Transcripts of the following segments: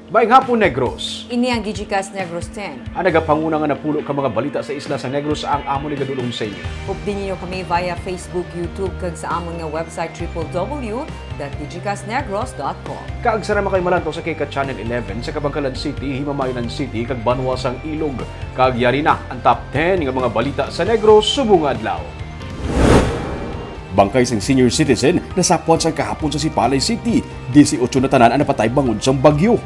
Maayong hapon, Negros. Ini ang Digicast Negros 10. Ang nagapanguna nga napulo ka mga balita sa isla sa Negros ang amon ni gadulong sa inyo. Updin niyo kami via Facebook, YouTube, kag sa amon nga website www.digicastnegros.com. Kaagsara makay malantaw sa kay ka Channel 11 sa Kabangkalan City, Himamayunan City, kag Banwasang Ilog. Kagyari na ang top 10 nga mga balita sa Negros subong adlaw. Bangkay sang senior citizen nasapwan sa kahapon sa Sipalay City. 18 na tanan ang napatay bangod sa bagyo.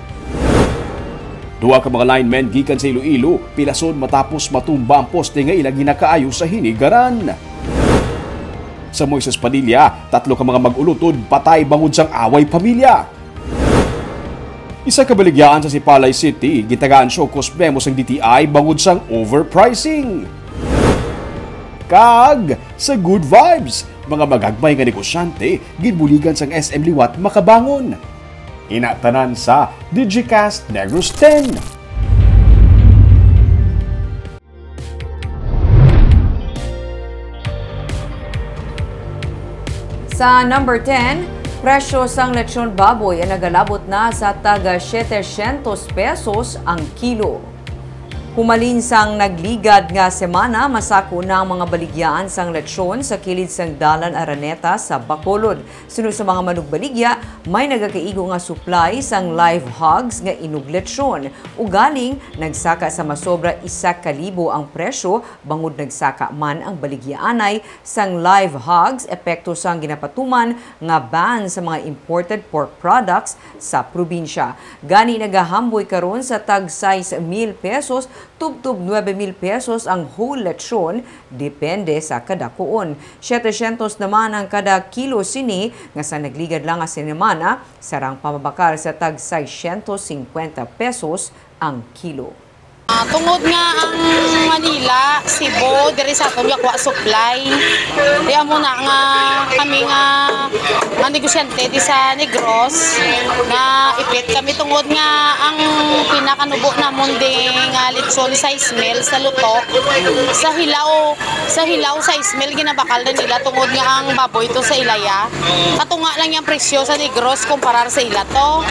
Duha ka mga linemen gikan sa Iloilo, pilason matapos matumba ang poste nga ilang ginakaayo sa hinigaran. Sa Moises Padilla, 3 ka mga mag-ulutod patay bangod sang away pamilya. Isa ka baligyaan sa Sipalay City, gitagaan siya kos memo sang DTI bangod sang overpricing. Kag sa good vibes, mga magagmay nga negosyante ginbuligan sang SM Liwat makabangon. Inatanan sa Digicast Negros 10. Sa number 10, presyo sang lechon baboy ay nagalabot na sa taga 700 pesos ang kilo. Humalin sang nagligad nga semana, masako na ang mga baligyan sang lechon sa kilid sang Dalan Araneta sa Bacolod. Sunod sa mga manugbaligya, may nagakaigo nga supply sang live hogs nga inug lechon. Ugaling, nagsaka sa masobra 1,000 ang presyo, bangod nagsaka man ang baligyaanay sang live hogs, epekto sang ginapatuman nga ban sa mga imported pork products sa probinsya. Gani nagahamboy karon sa tag 6,000 pesos, tubtub 9,000 pesos ang whole lechon, depende sa kada kuon. 700 naman ang kada kilo sini, nga sa nagligad lang nga sinemana, sarang pamabakal sa tag 650 pesos ang kilo. Tungod nga ang Manila, Cebu, diri sa atong yakwa supply. Di amo na nga kami nga negosyante di sa Negros nga ipit kami tungod nga ang pinakanubo namon di nga lechon sa ismail sa lutok. Sa hilaw sa ismail ginabakal na nila tungod nga ang baboy to sa Ilaya. Katunga lang yung presyo sa Negros kumparar sa ila to.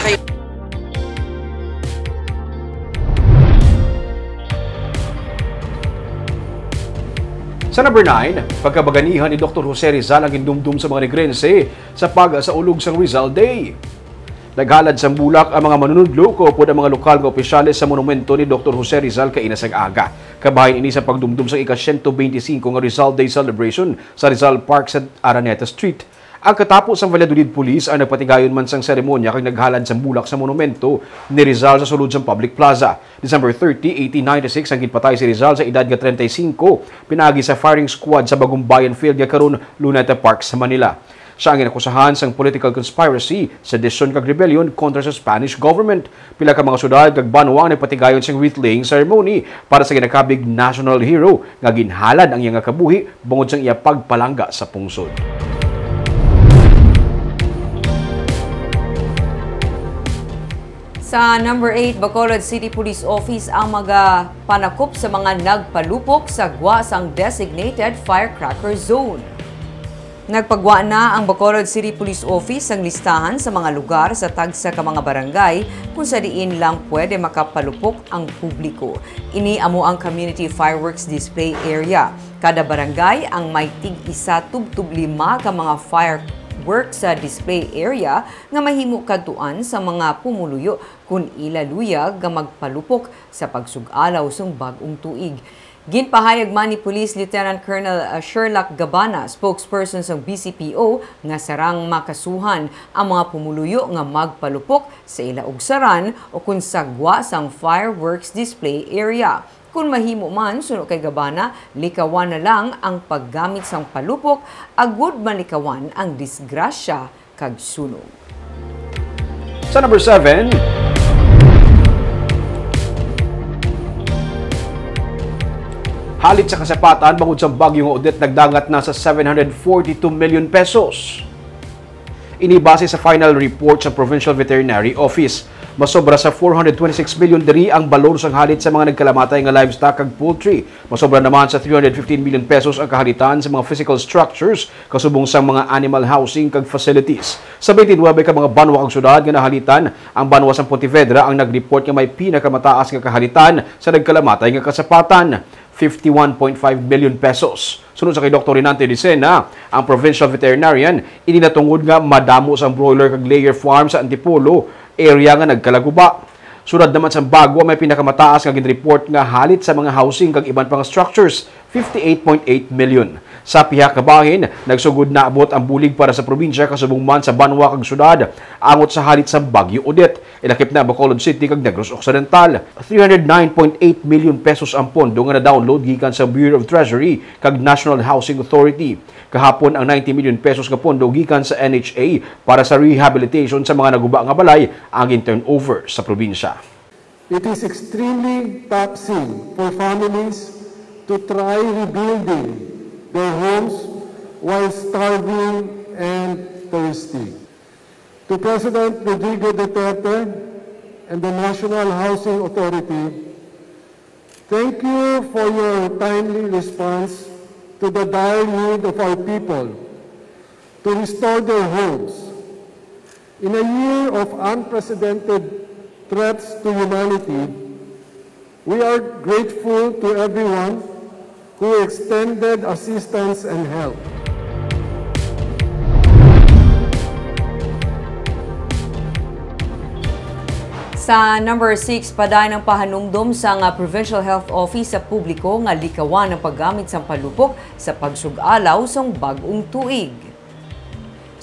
Sa number 9, pagkabaganihan ni Dr. Jose Rizal ang indumdum sa mga Negrense sa pag-saulog sang Rizal Day. Naghalad sa bulak ang mga manunudlo kupod ang mga lokal nga opisyales sa monumento ni Dr. Jose Rizal kainasag aga. Kabahin ini sa pagdumdum sa ika-125 nga Rizal Day celebration sa Rizal Park sa Araneta Street. Ang katapos ang Valladolid Police ang nagpatigayon man sang seremonya kag naghalad sa bulak sa monumento ni Rizal sa sulod sang Public Plaza. December 30, 1896 ang ginpatay si Rizal sa edad nga 35, pinagi sa firing squad sa Bagong Bayan Field nga karon Luneta Park sa Manila. Siya ang ginakusahan sang political conspiracy, sedition kag rebellion kontra sa Spanish government. Pila ka mga syudad kag banwa ang nagpatigayon sang wreath-laying ceremony para sa ginakabig national hero nga ginhalad ang iyang kabuhi bangod sang iya pagpalangga sa pungsod. Sa number 8, Bacolod City Police Office ang panakop sa mga nagpalupok sa gwa sang designated firecracker zone. Nagpagwa na ang Bacolod City Police Office ang listahan sa mga lugar sa tagsa ka mga barangay kung sa diin lang pwede makapalupok ang publiko. Ini amo ang community fireworks display area. Kada barangay ang may tig-1 tub-tub 5 ka mga fireworks sa display area nga mahimo kadtuan sa mga pumuluyo kung ilaluyag nga magpalupok sa pagsugalaw sang bag-ong tuig. Ginpahayag man ni Police Lieutenant Colonel Sherlock Gabana, spokesperson sa BCPO, nga sarang makasuhan ang mga pumuluyo nga magpalupok sa ilaog saran o kung sagwa sang fireworks display area. Kung mahimo man, suno kay Gabana, likawan na lang ang paggamit sang palupok, agud malikawan ang disgrasya kag sunog. Sa number 7, halit sa kasapatan bangod sa bagyong Odette nagdangat na sa 742 million pesos. Inibase sa final report sa Provincial Veterinary Office. Masobra sa 426 million diri ang balor sang halit sa mga nagkalamatay nga livestock kag poultry. Masobra naman sa 315 million pesos ang kahalitan sa mga physical structures kasubong sa mga animal housing kag facilities. Sa 29 ka mga banwa kag syudad nga nahalitan, ang banwa sa Pontevedra ang nag-report nga may pinakamataas nga kahalitan sa nagkalamatay nga kasapatan. 51.5 million pesos. Sunod sa kay Dr. Rinante Dicena, ang provincial veterinarian, ininatungod nga madamo sa broiler kag layer farm sa Antipolo, area nga nagkalaguba. Sunod naman sa Bagwa, may pinakamataas nga ginreport nga halit sa mga housing kag iban pang structures, 58.8 million. Sa pihak ka bahin, nagsugod na abot ang bulig para sa probinsya kasubong man sa Banwa kag syudad, angot sa halit sa Baguio Odette. Ilakip na Bacolod City kag Negros Occidental. 309.8 million pesos ang pondo nga na-download gikan sa Bureau of Treasury kag National Housing Authority. Kahapon ang 90 million pesos nga pondo gikan sa NHA para sa rehabilitation sa mga naguba nga balay ang turnover sa probinsya. It is extremely taxing for families to try rebuilding their homes while starving and thirsty. To President Rodrigo Duterte and the National Housing Authority, thank you for your timely response to the dire need of our people to restore their homes. In a year of unprecedented threats to humanity, we are grateful to everyone who extended assistance and help. Sa number 6, paday ng pahanumdom sa Provincial Health Office sa publiko nga likawan ng paggamit sa palupok sa pagsugalaw sa bag-ong tuig.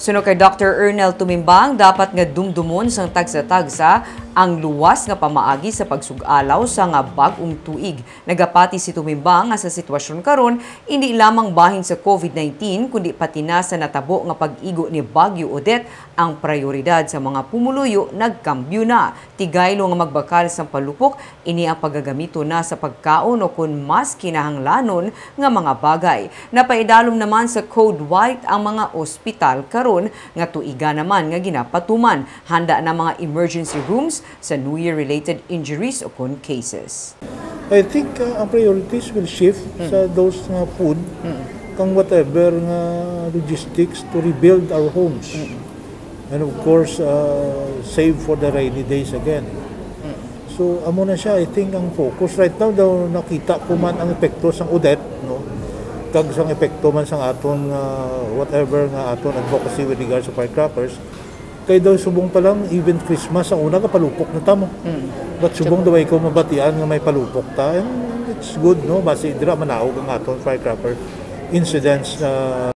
Suno kay Dr. Ernel Tumimbang, dapat nga dumdumon sang tagsa-tagsa ang luwas nga pamaagi sa pagsugalaw sa nga bag-ong tuig. Nagapati si Tumimbang nga sa sitwasyon karon hindi lamang bahin sa COVID-19 kundi pati na sa natabo nga pag-igo ni Baguio Odette ang prioridad sa mga pumuluyo nagkambyo na. Tigaylo nga magbakal sa palupok, ini ang pagagamito na sa pagkaon o kun mas kinahanglanon nga mga bagay. Napaidalom naman sa Code White ang mga ospital karon nga tuiga naman nga ginapatuman. Handa na mga emergency rooms sa New Year-related injuries o kun cases. I think ang priorities will shift sa those nga food kang whatever nga logistics to rebuild our homes. And of course, save for the rainy days again. So, amo na siya, I think, ang focus. Right now, daw nakita ko man ang epekto sa Odette, no? Kag sang epekto man sa aton, whatever nga aton advocacy with regards to firecrackers. Kaya daw subong pa lang, even Christmas, ang una ka palupok na tamo. But subong daw ko mabatian nga may palupok ta. And it's good, no? Basi, dira manawag ang aton firecracker incidents na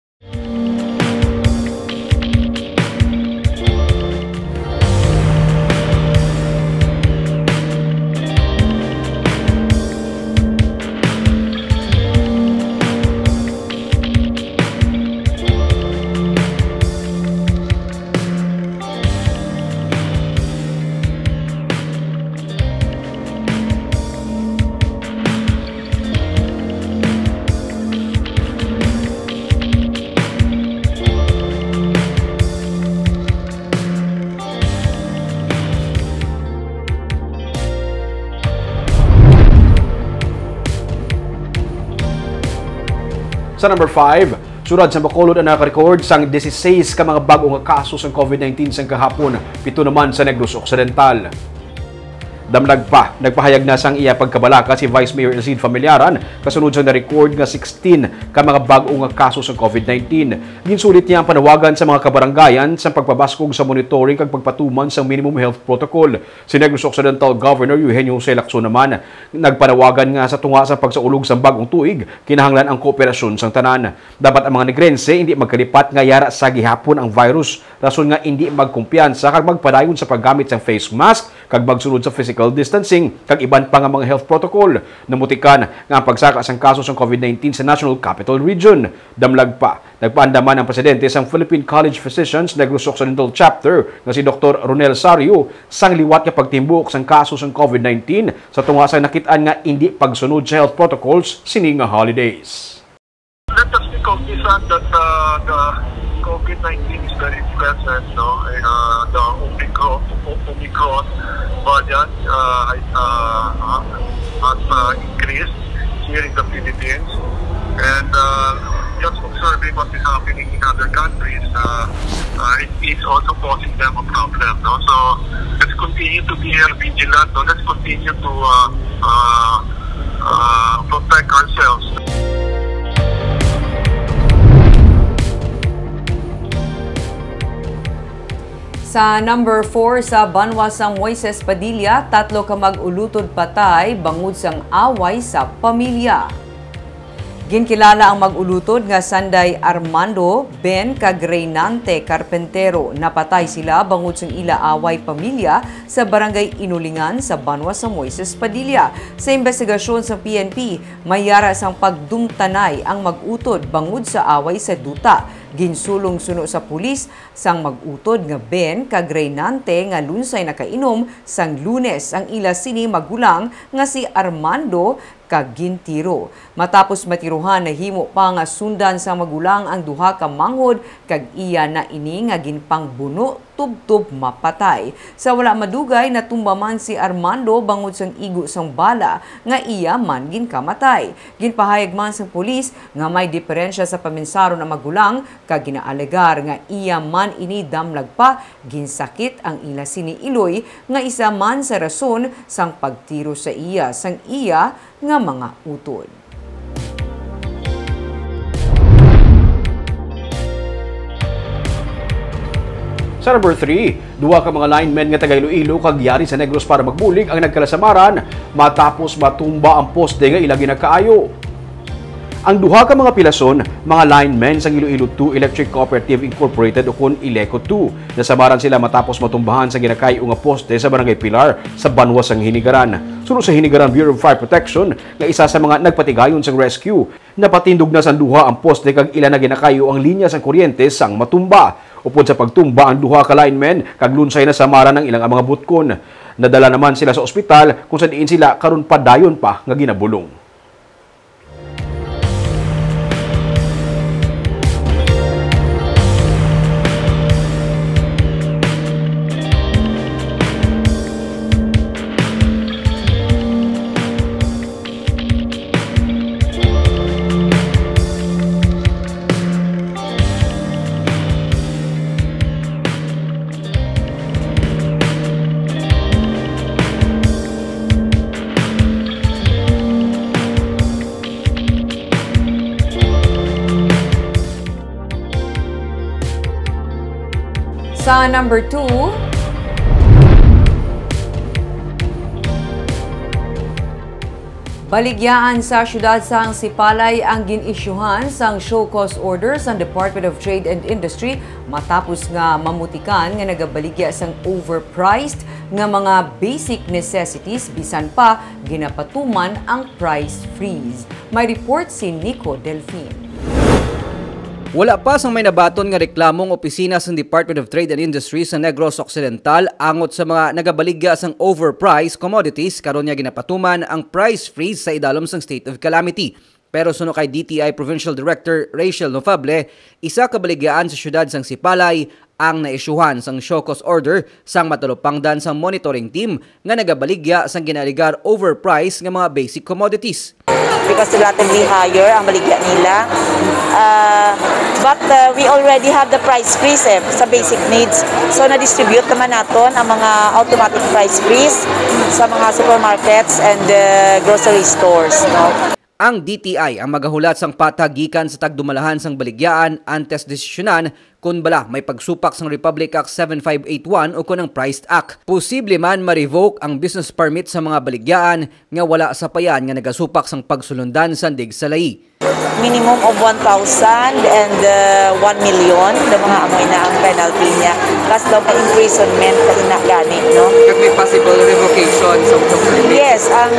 Sa number 5, surad sa Bacolod ang nakarecord sang 16 ka mga bagong kaso sa COVID-19 sa kahapon, 7 naman sa Negros Occidental. Damlag pa, nagpahayag na sang iya pagkabalaka si Vice Mayor Elcid Familiaran kasunod sa na-record nga 16 ka mga bagong kaso sa COVID-19. Ginsulit niya ang panawagan sa mga kabaranggayan sa pagpabaskog sa monitoring kag pagpatuman sa minimum health protocol. Si Negros Occidental Governor Eugenio Jose Lacson naman nagpanawagan nga sa tunga sa pagsaulog sa bagong tuig, kinahanglan ang kooperasyon sang tanan. Dapat ang mga Negrense hindi magkalipat nga yara sa gihapon ang virus, rason nga hindi magkumpiyansa kag magpadayon sa paggamit sang face mask kag magsunod sa physical distancing kag iban pa nga mga health protocol. Namutikan nga ang pagsaka sang kaso sa COVID-19 sa National Capital Region. Damlag pa, nagpaandaman ang presidente sang Philippine College Physicians Negros Occidental Chapter nga si Dr. Ronel Sario sang liwat nga pagtimbuk sang kaso sang COVID-19 sa tunga sa nakitaan nga hindi pagsunod sa health protocols sining nga holidays. Let us be cognizant that the COVID-19 is very present, no? The Omicron Omicron variant has increased here in the Philippines. And just observing what is happening in other countries, it's also causing them a problem. No? So let's continue to be vigilant. No? Let's continue to protect ourselves. Sa number 4 sa banwasang Moises Padilla, 3 ka mag-ulutod patay bangod sang away sa pamilya. Ginkilala ang mag-ulutod nga Sanday Armando Ben Cagreynante Carpentero. Napatay sila bangod sang ila away pamilya sa barangay Inulingan sa banwas sa Moises Padilla. Sa investigasyon sa PNP, mayara sang pagdumtanay ang mag-utod bangod sa away sa duta. Ginsulong suno sa pulis sang mag-utod nga Ben Cagreynante nga lunsay nakainom sang Lunes ang ila sini magulang nga si Armando kagintiro. Matapos matiruhan, nahimo pa nga sundan sa magulang ang duha ka manghod kag iya na ini nga ginpangbuno tubtob mapatay. Sa wala madugay, natumba man si Armando bangod sang igo sang bala nga iya man ginkamatay. Ginpahayag man sang pulis nga may diferensya sa paminsaro na magulang kag ginaalegar nga iya man ini damlag pa ginsakit ang ila sini Iloy nga isa man sa rason sang pagtiro sa iya sang iya nga mga utod. Sa number 3, duha ka mga linemen nga taga Iloilo kag yari sa Negros para magbulig ang nagkalasamaran matapos matumba ang poste nga ila ginakaayo. Ang duha ka mga pilason, mga linemen sa Iloilo 2 Electric Cooperative Incorporated o kun Ileco 2. Nasamaran sila matapos matumbahan sa ginakayo nga poste sa Barangay Pilar sa banwas sang Hinigaran. Sunod sa Hinigaran Bureau of Fire Protection nga isa sa mga nagpatigayon sang rescue. Napatindog na sang duha ang poste kag ila na ginakayo ang linya sang kuryente sang matumba. Upod sa pagtumba ang duha ka linemen kag lunsay na samaran ng ilang mga butkon. Nadala naman sila sa ospital kung saan diin sila karon padayon pa nga ginabulong. Sa number 2, baligyaan sa syudad sang Sipalay ang ginisyuhan sang show cause order sa Department of Trade and Industry matapos nga mamutikan nga nagabaligya sang overpriced nga mga basic necessities bisan pa ginapatuman ang price freeze. May report si Nico Delfin. Wala pa sang may nabaton nga reklamong opisina sa Department of Trade and Industry sa Negros Occidental angot sa mga nagabaligya sang overpriced commodities karon nga ginapatuman ang price freeze sa idalom sang state of calamity. Pero suno kay DTI Provincial Director Rachel Nofable, isa ka baligyaan sa syudad sang Sipalay ang naisyuhan sang show cause order sang matalupangdan sang monitoring team nga nagabaligya sang ginaligar overpriced nga mga basic commodities. Because relatively higher ang baligya nila. But we already have the price freeze sa basic needs. So na-distribute naman natin ang mga automatic price freeze sa mga supermarkets and grocery stores. No? Ang DTI ang magahulat sang patagikan sa tagdumalahan sang baligyaan antes desisyonan kung bala may pagsupak sang Republic Act 7581 o kung ang Priced Act. Posible man ma-revoke ang business permit sa mga baligyaan nga wala sa payan nga nagasupak sang pagsulundan sa dig sa lahi. Minimum of 1,000 and 1 million na mga amoy na ang penalty niya. Plus daw pa imprisonment pa inagani, no? Kag may possible revocation sa permit? Yes, ang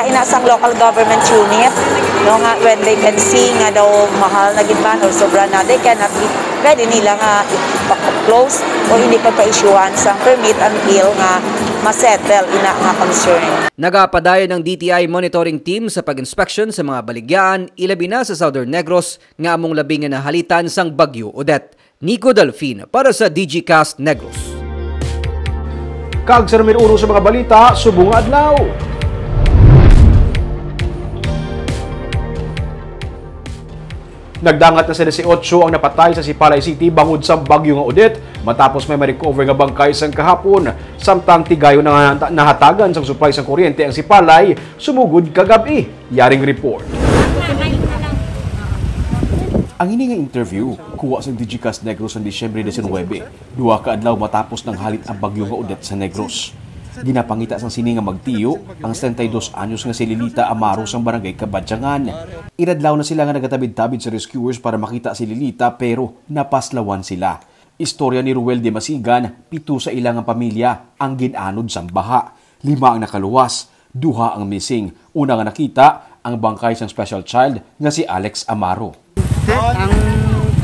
inasang local government unit, no, nga when they can see nga daw mahal na gitman or sobra na, they cannot be pwede nila nga ipa-close o hindi pa pa-issuean sang permit until nga ma-settle ina nga concern. Nagapadayon ng DTI monitoring team sa pag-inspection sa mga baligyaan, ilabi na sa Southern Negros nga among labi nga nahalitan sang Bagyo Odette. Nico Delfin para sa Digicast Negros. Kag sa numero 1 sa mga balita, subong adlaw. Nagdangat na sa 18 ang napatay sa Sipalay City bangod sa bagyo nga Odette matapos may ma-recover nga bangkay sang kahapon. Samtang tigayon na nahatagan sang supply sang kuryente ang Sipalay sumugod kagabi. Yaring report. Ang ini nga interview kuha sa Digicast Negros sa Disyembre 19, 2 ka adlaw matapos nang halit ang bagyo nga Odette sa Negros. Ginapangita sang sini nga magtiyo ang 72 anyos nga si Lilita Amaro sang barangay Kabadyangan. Inadlaw na sila nga nagatabid-tabid sa rescuers para makita si Lilita pero napaslawan sila. Istorya ni Ruel de Masigan, 7 sa ilang pamilya ang ginanod sang baha. 5 ang nakaluwas, 2 ang missing. Una nga nakita ang bangkay sang special child nga si Alex Amaro.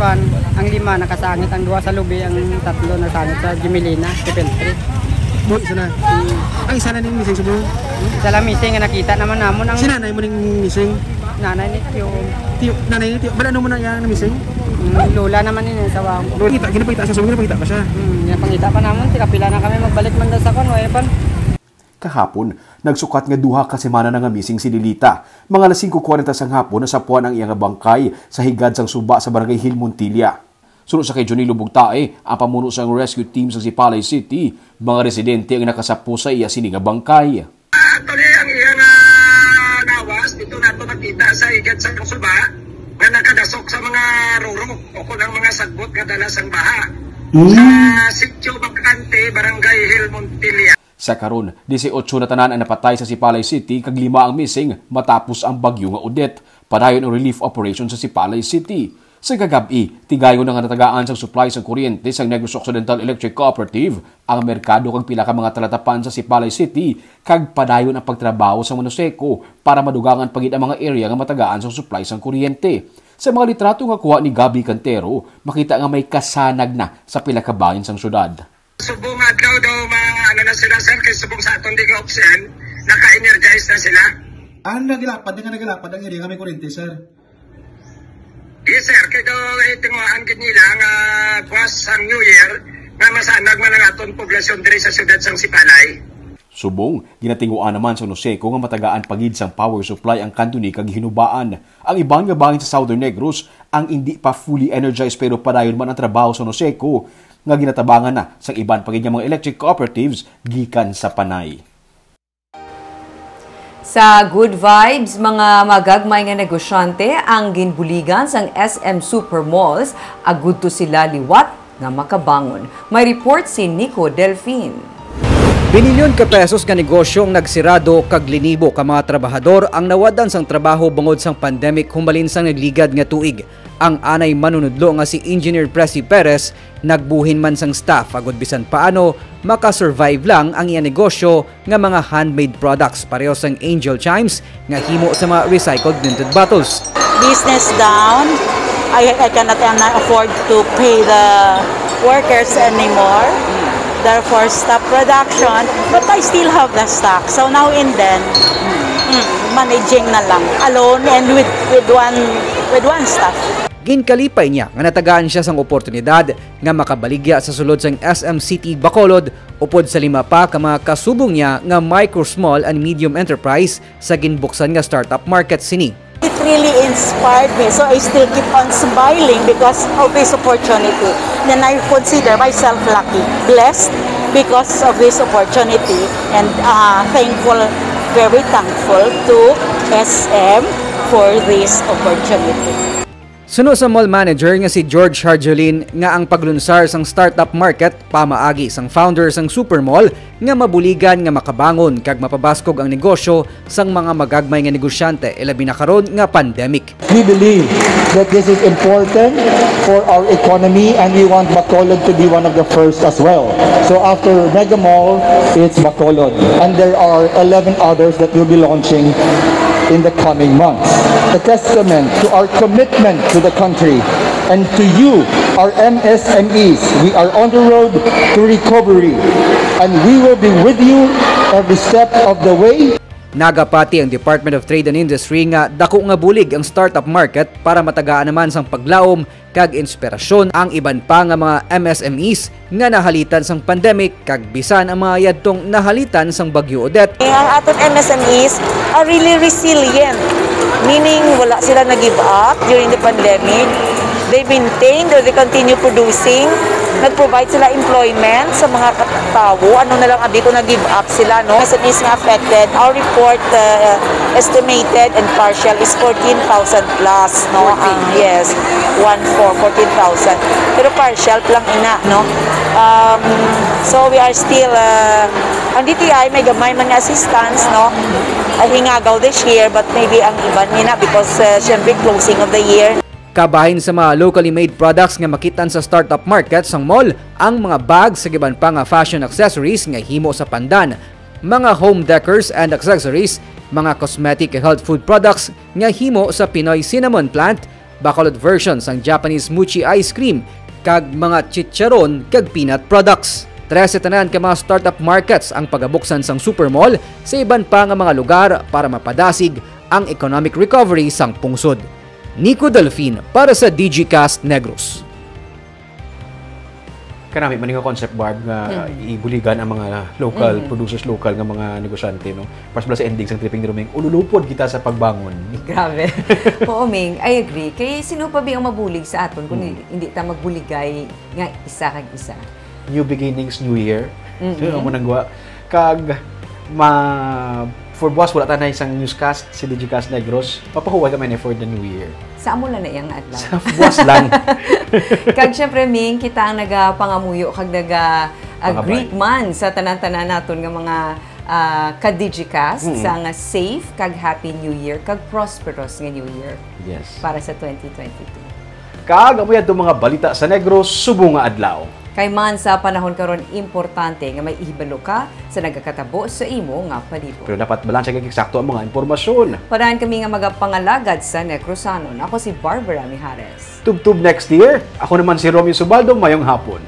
Ang 5 nakasangit, ang 2 sa lubi, ang 3 nasangit sa Jimelina, Pipeltri. Mo isa na. Ang isa na ning missing sa buong. Isa lang missing nga nakita naman namon ang si nanay mo ning missing. Nanay ni Tiyo. Nanay ni Tiyo. Ano mo na yang missing? Lola naman ni sa wang. Kita ginapakita sa subong ginapakita pa siya. Yan pangita pa namon, pila na kami magbalik man daw sa kon, way pan. Kahapon, nagsukat nga 2 ka semana na nga missing si Lilita. Mga 5:40 sang hapon nasapuan ang iyang bangkay sa higad sang suba sa barangay Hill, Montilla. Sunod sa kay Johnny Lubugtae, ang pamuno sang rescue team sa Sipalay City, mga residente ang nakasapo sa iya sini nga bangkay. Actually, ang iyang nawas, dito nato nakita sa higad sa suba, na nakadasok sa mga rurong o kung ang mga sagbot nga dala sang baha. Sa Sitio Bacante, Barangay Hill, Montilla. Sa karon, 18 na tanan ang napatay sa Sipalay City kag 5 ang missing matapos ang bagyo nga Odette. Padayon ang relief operation sa Sipalay City. Sa kagabi, tigayon nga natagaan sa supply sa kuryente sa Negros Occidental Electric Cooperative ang merkado kag pila ka mga talatapan sa Sipalay City kag padayon ang pagtrabaho sa Monoseco para madugangan pagid ang mga area nga matagaan sa supply sa kuryente. Sa mga litrato nga kuha ni Gabi Cantero, makita nga may kasanag na sa pila ka bahin sang syudad. Subong adlaw daw mga na sila sir kay subong sa atong Digicast naka-energize na sila. Naglapad ang area nga may kuryente sir. Yes sir, kaya daw itinguhaan nila nga buwas sang New Year nga masanag man ang aton poblasyon diri sa syudad sang Sipalay. Subong, ginatinguan naman sa Noseco nga matagaan pagid sang power supply ang kanto ni kag hinubaan. Ang ibang nga bahin sa Southern Negros ang hindi pa fully energized pero padayon man ang trabaho sa Noseco nga ginatabangan na sang iban pagid nga mga electric cooperatives gikan sa Panay. Sa Good Vibes, mga magagmay nga negosyante ang ginbuligan sang SM Supermalls, agud to sila liwat nga makabangon. May report si Nico Delfin. Binilyon ka pesos nga negosyo ang nagsirado kag linibo ka mga trabahador ang nawadan sang trabaho bangod sang pandemic humalin sang nagligad nga tuig. Ang anay manunudlo nga si Engineer Presi Perez nagbuhin man sang staff agud bisan paano makasurvive lang ang iya negosyo nga mga handmade products pareho sang angel chimes nga himo sa mga recycled tinted bottles. Business down. I cannot afford to pay the workers anymore. Therefore, stop production. But I still have the stock. So now and then, managing na lang alone and with one staff. Ginkalipay niya nga natagaan siya sang oportunidad nga makabaligya sa sulod sang SM City Bacolod upod sa 5 pa ka mga kasubong niya nga micro, small and medium enterprise sa ginbuksan nga startup market sini. It really inspired me, so I still keep on smiling because of this opportunity. Then I consider myself lucky, blessed because of this opportunity, and very thankful to SM for this opportunity. Suno sa mall manager nga si George Harjolin nga ang paglunsar sang startup market pamaagi sang founder sang Supermall nga mabuligan nga makabangon kag mapabaskog ang negosyo sang mga magagmay nga negosyante ilabi na karon nga pandemic. We believe that this is important for our economy and we want Bacolod to be one of the first as well. So after Mega Mall, it's Bacolod and there are 11 others that will be launching in the coming months. A testament to our commitment to the country and to you, our MSMEs. We are on the road to recovery and we will be with you every step of the way. Nagapati ang Department of Trade and Industry nga dako nga bulig ang startup market para matagaan naman sang paglaom kag inspirasyon ang iban pa nga mga MSMEs nga nahalitan sang pandemic kag bisan ang mga yadtong nahalitan sang Bagyo Odette. Ang aton MSMEs are really resilient, meaning wala sila nag-give up during the pandemic. They maintained or they continue producing. Nag-provide sila employment sa mga tao. Ano na lang abi ko nag-give up sila, no? SMEs nga affected. Our report estimated and partial is 14,000 plus, no? Yes, 14,000. Pero partial lang ina, no? So we are still ang DTI may gamay man nga assistance, no? Hingagaw this year, but maybe ang iban nina because syempre closing of the year. Kabahin sa mga locally made products nga makitan sa startup market sang mall, ang mga bags sa giban pa nga fashion accessories nga himo sa pandan, mga home decors and accessories, mga cosmetic and health food products nga himo sa Pinoy cinnamon plant, bacolod version sang Japanese mochi ice cream, kag mga chicharon kag peanut products. 13 tanan ka mga startup markets ang pagabuksan sang supermall sa iban pa nga mga lugar para mapadasig ang economic recovery sang pungsod. Nico Delfin para sa Digicast Negros. Kanami man nga concept, Barb, nga ibuligan ang mga local producers, local nga mga negosyante, no? Para sa ending sang tripping ni Romeng, ululupod kita sa pagbangon. Grabe. Oo, Ming, I agree. Kaya sino pa ba ang mabulig sa aton kung hindi ta magbuligay nga isa kag isa? New beginnings, new year. So, mo nangwa kag for boss, wala tayo isang newscast, si Digicast Negros. Papahuwag kami na for the new year. Sa amo lang na iyang adlaw. Sa boss lang. Kag syempre, Ming, kita ang nagapangamuyo kag naga-greet man sa tanan-tanan naton nga mga ka-Digicast sa nga safe kag happy new year kag prosperous nga new year. Yes. Para sa 2022. Kag amoy adto mga balita sa Negros subong nga adlaw. Kay man sa panahon karon importante nga may ihibalo ka sa nagakatabo sa imo nga palibot. Pero dapat balansya kag eksakto ang mga impormasyon. Parahan kami nga magapangalagad sa Necrosanon. Ako si Barbara Mijares. Tub-tub next year. Ako naman si Romeo Subaldo. Mayong hapon.